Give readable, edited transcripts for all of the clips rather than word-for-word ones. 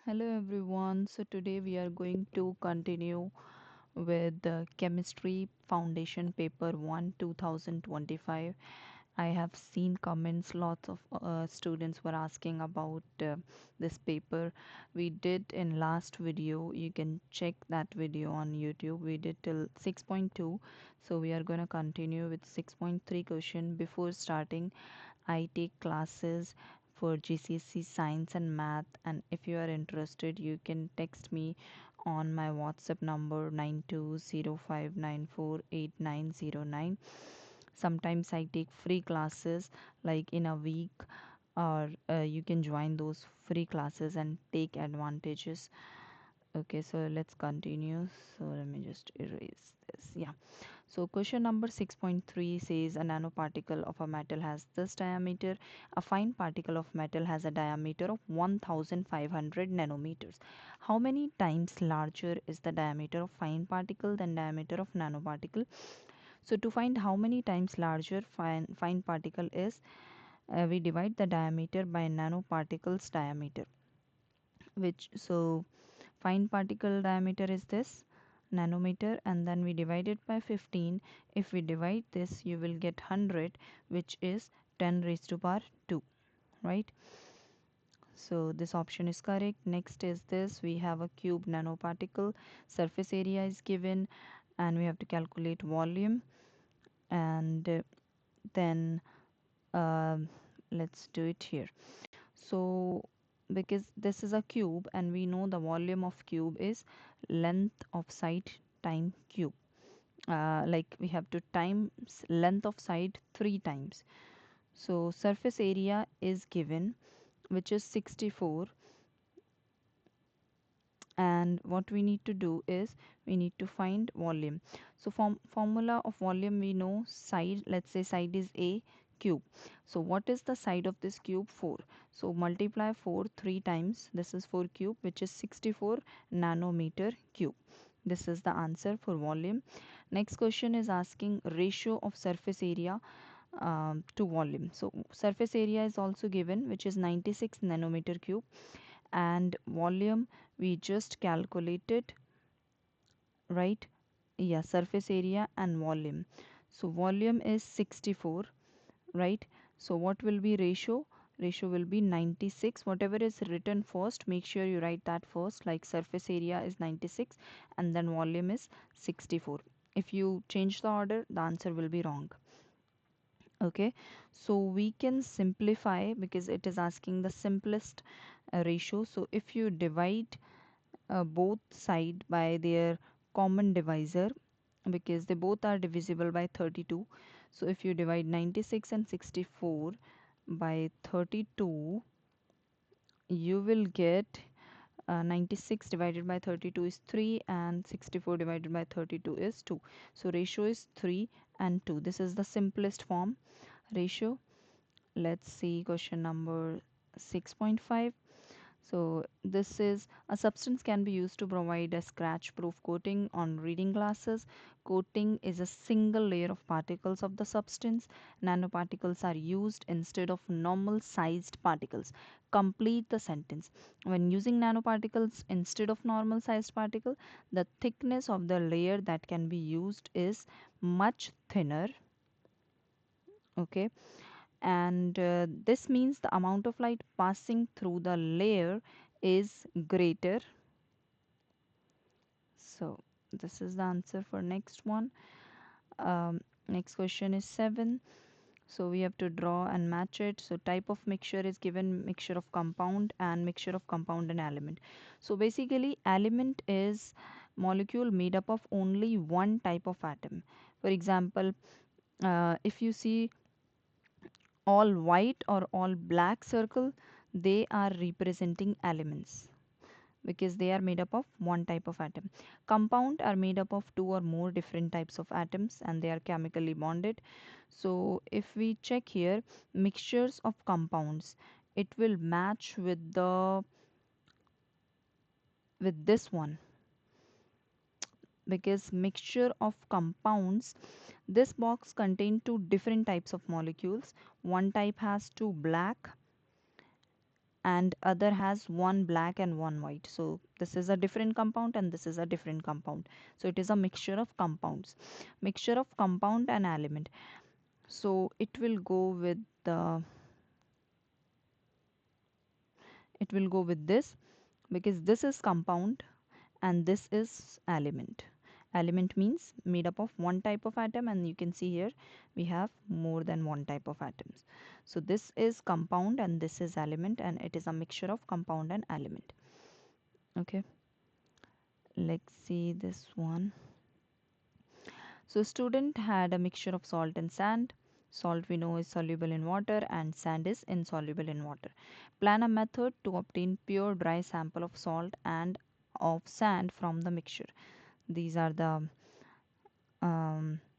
Hello everyone. So today we are going to continue with the Chemistry Foundation Paper 1 2025. I have seen comments, lots of students were asking about this paper. We did in last video. You can check that video on YouTube. We did till 6.2. So we are going to continue with 6.3 question. Before starting, I take classes for GCSE Science and Math, and if you are interested, you can text me on my WhatsApp number 9205948909. Sometimes I take free classes like in a week, or you can join those free classes and take advantages. Okay, so let's continue. So let me just erase this. Yeah. So question number 6.3 says a nanoparticle of a metal has this diameter. A fine particle of metal has a diameter of 1500 nanometers. How many times larger is the diameter of fine particle than diameter of nanoparticle? So to find how many times larger fine particle is, we divide the diameter by nanoparticle's diameter, which so fine particle diameter is this nanometer, and then we divide it by 15. If we divide this, you will get 100, which is 10 raised to power 2, right? So this option is correct. Next is this, we have a cube nanoparticle, surface area is given, and we have to calculate volume. And then um, let's do it here. So because this is a cube and we know the volume of cube is length of side time cube, like we have to times length of side 3 times. So surface area is given, which is 64, and what we need to do is we need to find volume. So formula of volume, we know side, let's say side is a cube. So what is the side of this cube? 4. So multiply 4 3 times, this is 4 cube, which is 64 nanometer cube. This is the answer for volume. Next question is asking ratio of surface area to volume. So surface area is also given, which is 96 nanometer cube, and volume we just calculated, right? Yeah, surface area and volume. So volume is 64, right? So what will be ratio? Ratio will be 96. Whatever is written first, make sure you write that first, like surface area is 96 and then volume is 64. If you change the order, the answer will be wrong. Okay, so we can simplify because it is asking the simplest ratio. So if you divide both side by their common divisor, because they both are divisible by 32. So if you divide 96 and 64 by 32, you will get 96 divided by 32 is 3 and 64 divided by 32 is 2. So ratio is 3 and 2. This is the simplest form ratio. Let's see question number 6.5. So this is a substance can be used to provide a scratch proof coating on reading glasses. Coating is a single layer of particles of the substance. Nanoparticles are used instead of normal sized particles. Complete the sentence. When using nanoparticles instead of normal sized particle, the thickness of the layer that can be used is much thinner. Okay, and this means the amount of light passing through the layer is greater. So this is the answer for next one. Next question is 7. So we have to draw and match it. So type of mixture is given, mixture of compound and mixture of compound and element. So basically element is molecule made up of only one type of atom. For example, if you see all white or all black circle, they are representing elements because they are made up of one type of atom. Compound are made up of two or more different types of atoms and they are chemically bonded. So if we check here, mixtures of compounds, it will match with this one, because mixture of compounds, this box contain two different types of molecules. One type has two black and other has one black and one white. So this is a different compound and this is a different compound. So it is a mixture of compounds. Mixture of compound and element. So the it will go with this, because this is compound and this is element. Element means made up of one type of atom, and you can see here we have more than one type of atoms. So this is compound and this is element, and it is a mixture of compound and element. Okay, let's see this one. So student had a mixture of salt and sand. Salt we know is soluble in water and sand is insoluble in water. Plan a method to obtain pure dry sample of salt and of sand from the mixture. These are the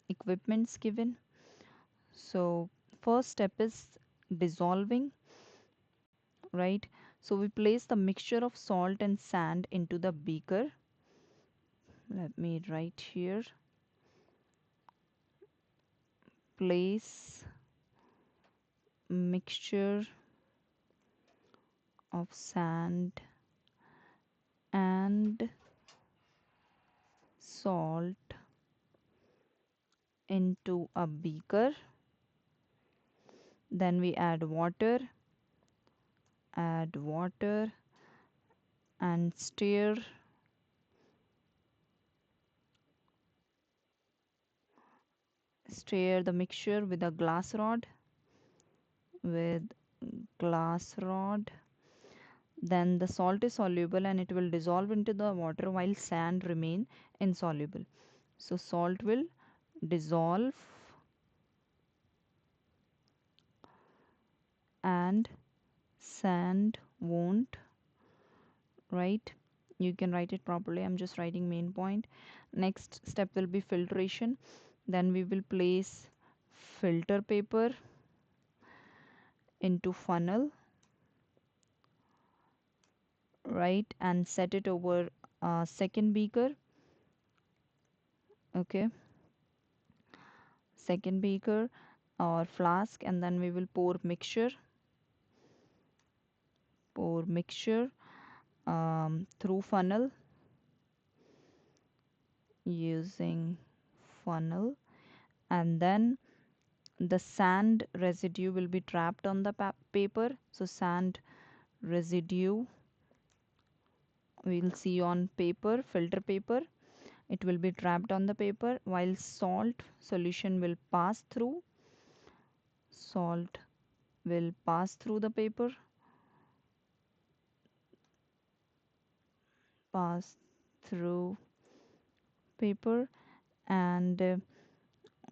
equipments given. So first step is dissolving, right? So we place the mixture of salt and sand into the beaker. Let me write here. Place mixture of sand and salt into a beaker. Then we add water and stir the mixture with a with glass rod. Then the salt is soluble and it will dissolve into the water while sand remain insoluble. So salt will dissolve and sand won't, right? You can write it properly. I'm just writing main point. Next step will be filtration. Then we will place filter paper into funnel, right, and set it over a second beaker. Okay, second beaker or flask, and then we will pour mixture through funnel using funnel, and then the sand residue will be trapped on the paper. So sand residue we'll see on filter paper. It will be trapped on the paper while salt will pass through the pass through paper, and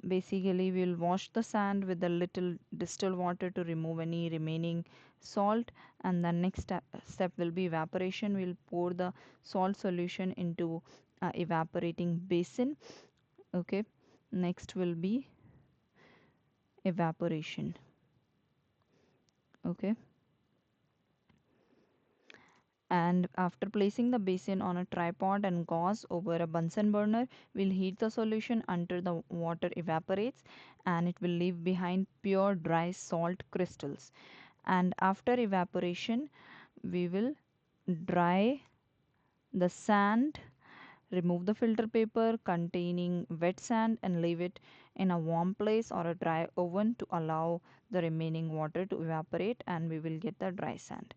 basically we'll wash the sand with a little distilled water to remove any remaining salt. And the next step will be evaporation. We'll pour the salt solution into evaporating basin. Okay, next will be evaporation. Okay, and after placing the basin on a tripod and gauze over a Bunsen burner, we'll heat the solution until the water evaporates, and it will leave behind pure dry salt crystals. And after evaporation, we will dry the sand, remove the filter paper containing wet sand, and leave it in a warm place or a dry oven to allow the remaining water to evaporate, and we will get the dry sand.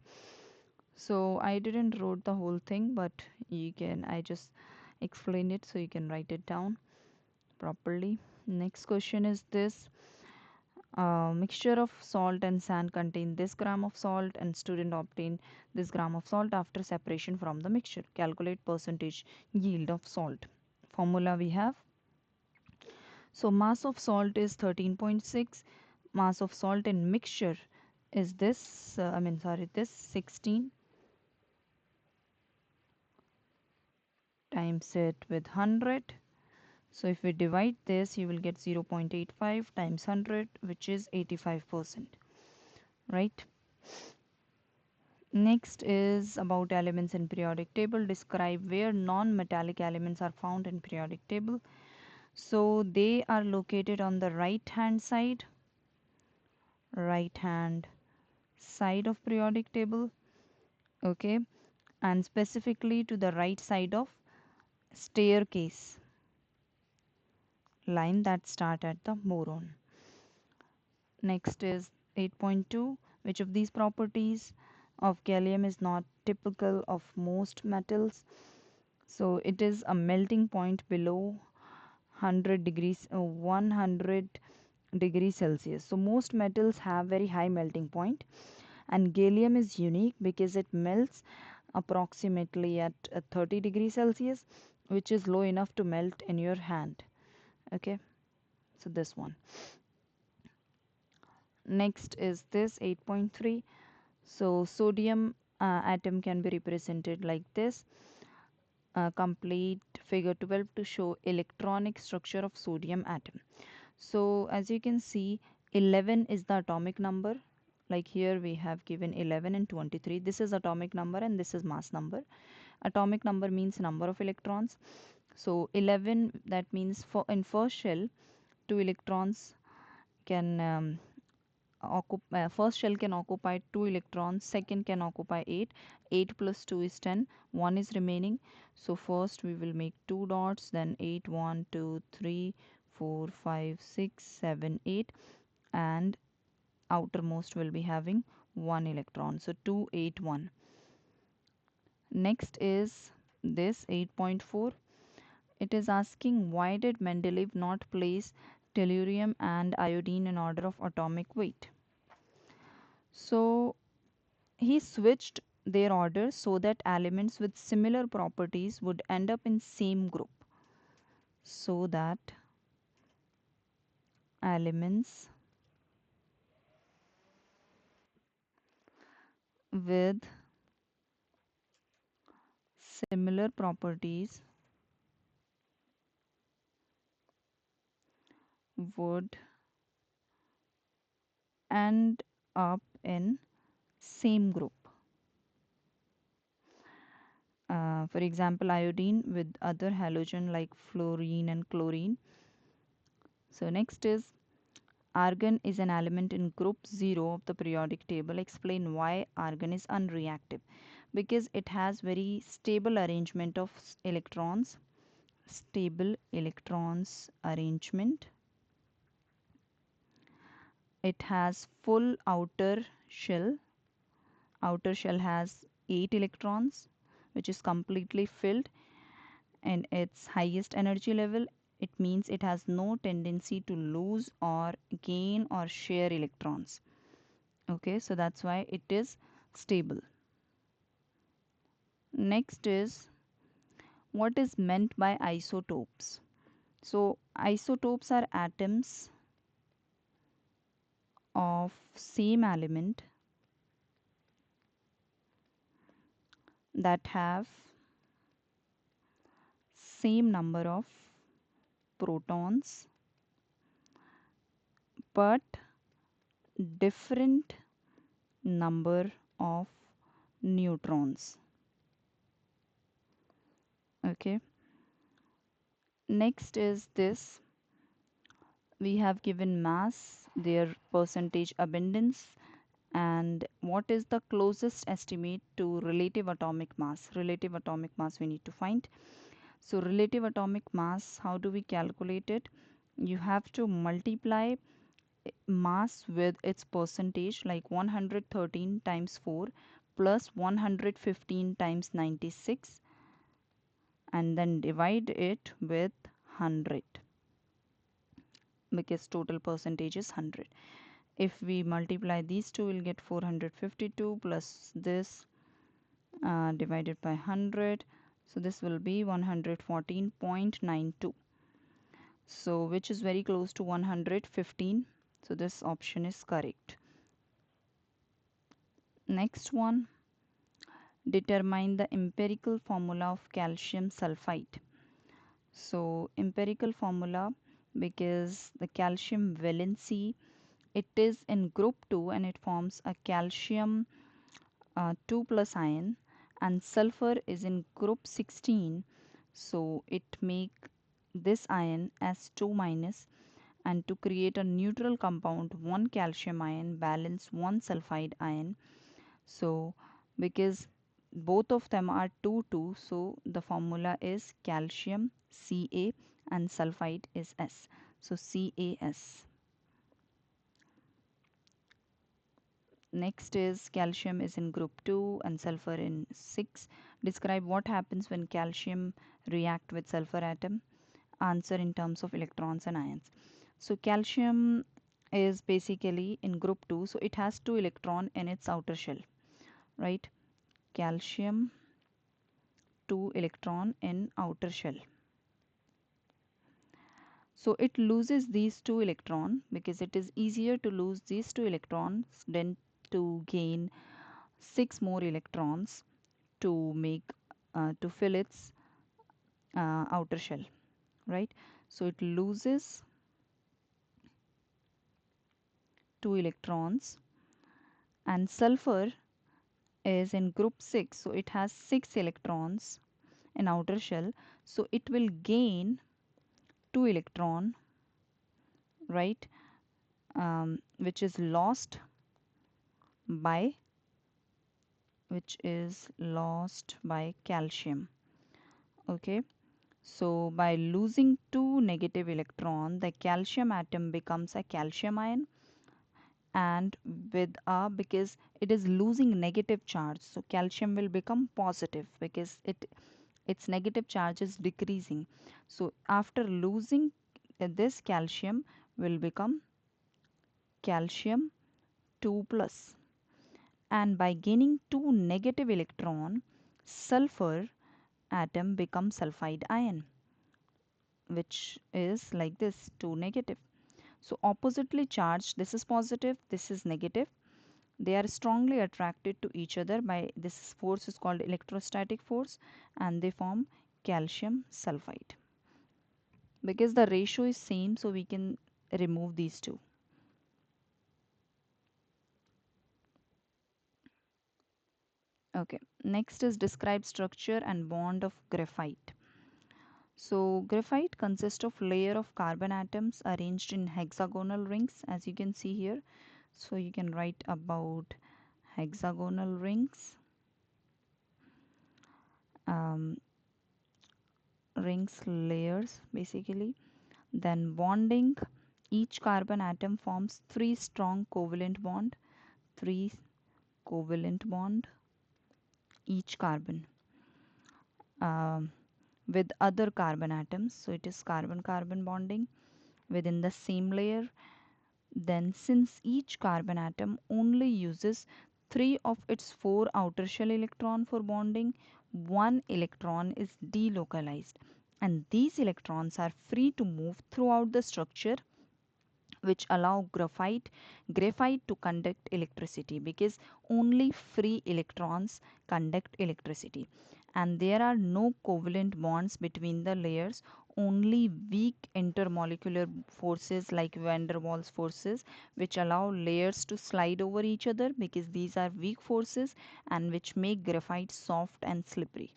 So I didn't wrote the whole thing, but I just explained it so you can write it down properly. Next question is this. Mixture of salt and sand contain this gram of salt, and student obtain this gram of salt after separation from the mixture. Calculate percentage yield of salt. Formula we have. So mass of salt is 13.6. Mass of salt in mixture is this 16 times it with 100. So if we divide this, you will get 0.85 times 100, which is 85%, right? Next is about elements in periodic table. Describe where non-metallic elements are found in periodic table. So they are located on the right hand side of periodic table. Okay, and specifically to the right side of staircase line that start at the boron. Next is 8.2. Which of these properties of gallium is not typical of most metals? So it is a melting point below 100 degrees 100 degrees Celsius. So most metals have very high melting point, and gallium is unique because it melts approximately at 30 degrees Celsius, which is low enough to melt in your hand. Okay, so this one. Next is this 8.3. So sodium atom can be represented like this. Complete figure 12 to show electronic structure of sodium atom. So as you can see, 11 is the atomic number. Like here we have given 11 and 23. This is atomic number and this is mass number. Atomic number means number of electrons. So 11, that means for in first shell 2 electrons can first shell can occupy 2 electrons, second can occupy 8. 8 plus 2 is 10, 1 is remaining. So first we will make 2 dots, then 8, 1, 2, 3, 4, 5, 6, 7, 8, and outermost will be having 1 electron. So 2, 8, 1. Next is this 8.4. It is asking why did Mendeleev not place tellurium and iodine in order of atomic weight? So he switched their order so that elements with similar properties would end up in same group. So that elements with similar properties would end up in same group. For example, iodine with other halogen like fluorine and chlorine. So next is argon is an element in group 0 of the periodic table. Explain why argon is unreactive. Because it has very stable arrangement of electrons. Stable electrons arrangement. It has full outer shell. Outer shell has 8 electrons, which is completely filled, and its highest energy level. It means it has no tendency to lose or gain or share electrons. Okay, so that's why it is stable. Next is what is meant by isotopes. So isotopes are atoms of same element that have same number of protons but different number of neutrons. Okay, next is this. We have given mass, their percentage abundance, and what is the closest estimate to relative atomic mass. Relative atomic mass we need to find. So relative atomic mass, how do we calculate it? You have to multiply mass with its percentage, like 113 times 4 plus 115 times 96, and then divide it with 100 because total percentage is 100. If we multiply these two, we'll get 452 plus this divided by 100. So this will be 114.92. So which is very close to 115. So this option is correct. Next one, determine the empirical formula of calcium sulfite. So empirical formula, because the calcium valency, it is in group 2 and it forms a calcium 2 plus ion, and sulfur is in group 16, so it make this ion as 2 minus, and to create a neutral compound, one calcium ion balance one sulfide ion. So because both of them are 2 2, so the formula is calcium Ca and sulfide is S. So CaS. Next is calcium is in group 2 and sulfur in 6. Describe what happens when calcium react with sulfur atom. Answer in terms of electrons and ions. So calcium is basically in group 2, so it has 2 electron in its outer shell, right? Calcium 2 electron in outer shell. So it loses these 2 electron because it is easier to lose these 2 electrons than to gain 6 more electrons to make to fill its outer shell, right? So it loses 2 electrons, and sulfur is in group 6, so it has 6 electrons in outer shell, so it will gain 2 electron, right? Which is lost by calcium. Okay, so by losing 2 negative electron, the calcium atom becomes a calcium ion, and with a, because it is losing negative charge, so calcium will become positive because its negative charge is decreasing. So after losing this, calcium will become calcium 2 plus, and by gaining 2 negative electron, sulfur atom becomes sulfide ion, which is like this, 2 negative. So oppositely charged, this is positive, this is negative. They are strongly attracted to each other by this force is called electrostatic force, and they form calcium sulfide. Because the ratio is same, so we can remove these two. Okay, next is describe structure and bond of graphite. So graphite consists of layer of carbon atoms arranged in hexagonal rings, as you can see here. So you can write about hexagonal rings. Um, Rings layers basically. Then bonding, each carbon atom forms 3 strong covalent bond, 3 covalent bond each carbon um, with other carbon atoms. So it is carbon carbon bonding within the same layer. Then since each carbon atom only uses 3 of its 4 outer shell electron for bonding, 1 electron is delocalized, and these electrons are free to move throughout the structure, which allow graphite to conduct electricity, because only free electrons conduct electricity, and there are no covalent bonds between the layers, only weak intermolecular forces like van der Waals forces, which allow layers to slide over each other, because these are weak forces and which make graphite soft and slippery.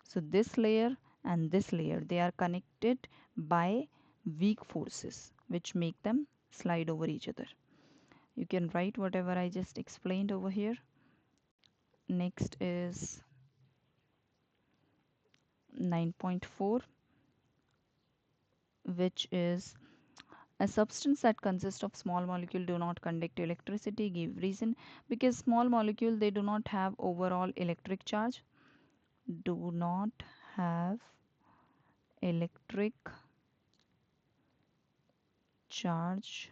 So this layer and this layer, they are connected by weak forces which make them slide over each other. You can write whatever I just explained over here. Next is 9.4, which is a substance that consists of small molecule do not conduct electricity. Give reason. Because small molecule, they do not have overall electric charge, do not have electric charge,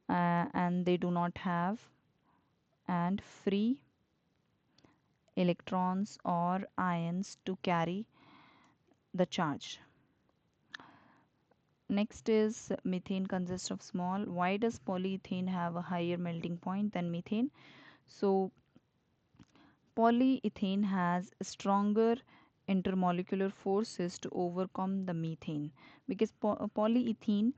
and they do not have and free electrons or ions to carry the charge. Next is methane consists of small. Why does polyethylene have a higher melting point than methane? So polyethylene has stronger intermolecular forces to overcome the methane, because polyethylene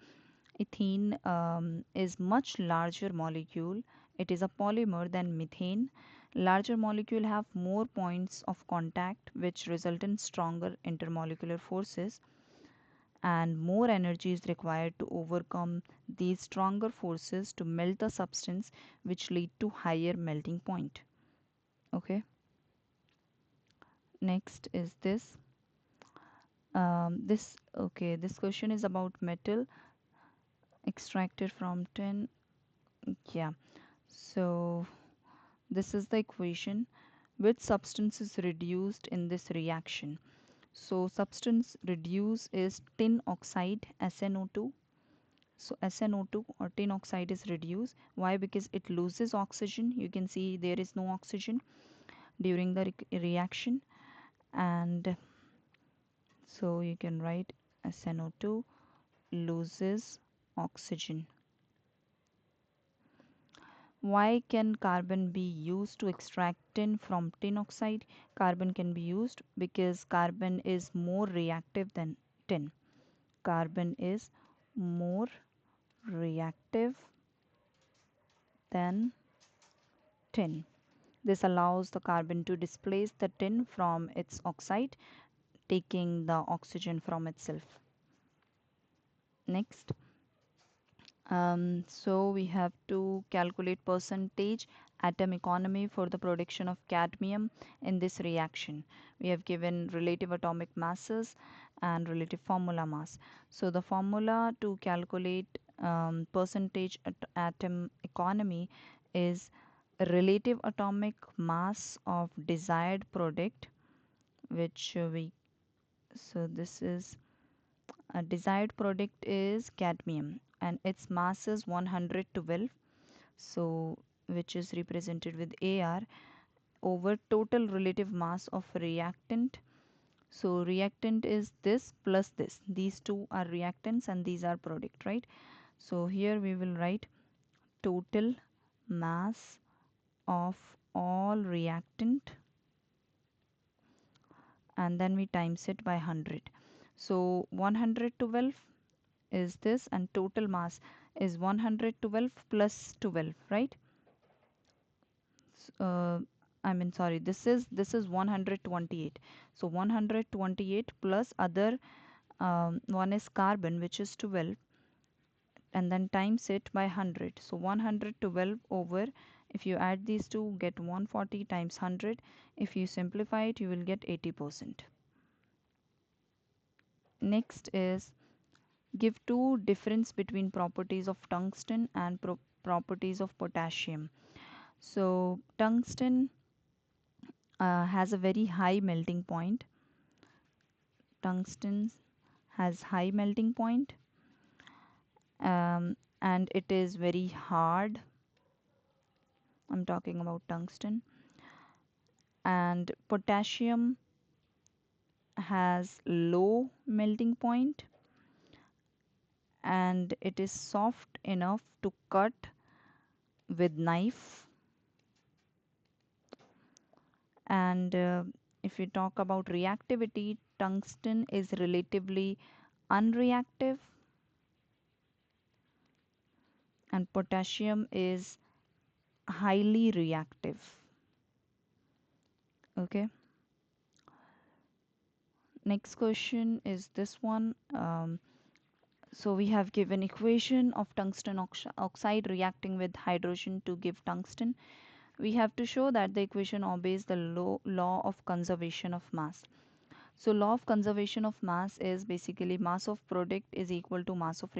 is much larger molecule. It is a polymer than methane. Larger molecule have more points of contact, which result in stronger intermolecular forces, and more energy is required to overcome these stronger forces to melt the substance, which lead to higher melting point. Okay. Next is this. This question is about metal extracted from tin. Yeah. So this is the equation. Which substance is reduced in this reaction? So substance reduce is tin oxide SnO2. So SnO2 or tin oxide is reduced. Why? Because it loses oxygen. You can see there is no oxygen during the reaction, and so you can write SnO2 loses oxygen. Why can carbon be used to extract tin from tin oxide? Carbon can be used because carbon is more reactive than tin. Carbon is more reactive than tin. This allows the carbon to displace the tin from its oxide, taking the oxygen from itself. Next, so we have to calculate percentage atom economy for the production of cadmium in this reaction. We have given relative atomic masses and relative formula mass. So the formula to calculate percentage atom economy is relative atomic mass of desired product, which we so this is a desired product is cadmium and its mass is 112, so which is represented with AR over total relative mass of reactant. So reactant is this plus this. These two are reactants and these are product, right? So here we will write total mass of all reactant and then we times it by 100. So 112 is this and total mass is 112 plus 12, right? uh, I mean sorry, this is 128. So 128 plus other one is carbon which is 12 and then times it by 100. So 112 over, if you add these two, get 140 times 100. If you simplify it, you will get 80%. Next is give two difference between properties of tungsten and properties of potassium. So tungsten has a very high melting point. Tungsten has high melting point, and it is very hard. I'm talking about tungsten. And potassium has low melting point and it is soft enough to cut with knife. And if we talk about reactivity, tungsten is relatively unreactive and potassium is highly reactive. Okay. Next question is this one. So we have given equation of tungsten oxide reacting with hydrogen to give tungsten. We have to show that the equation obeys the law of conservation of mass. So law of conservation of mass is basically mass of product is equal to mass of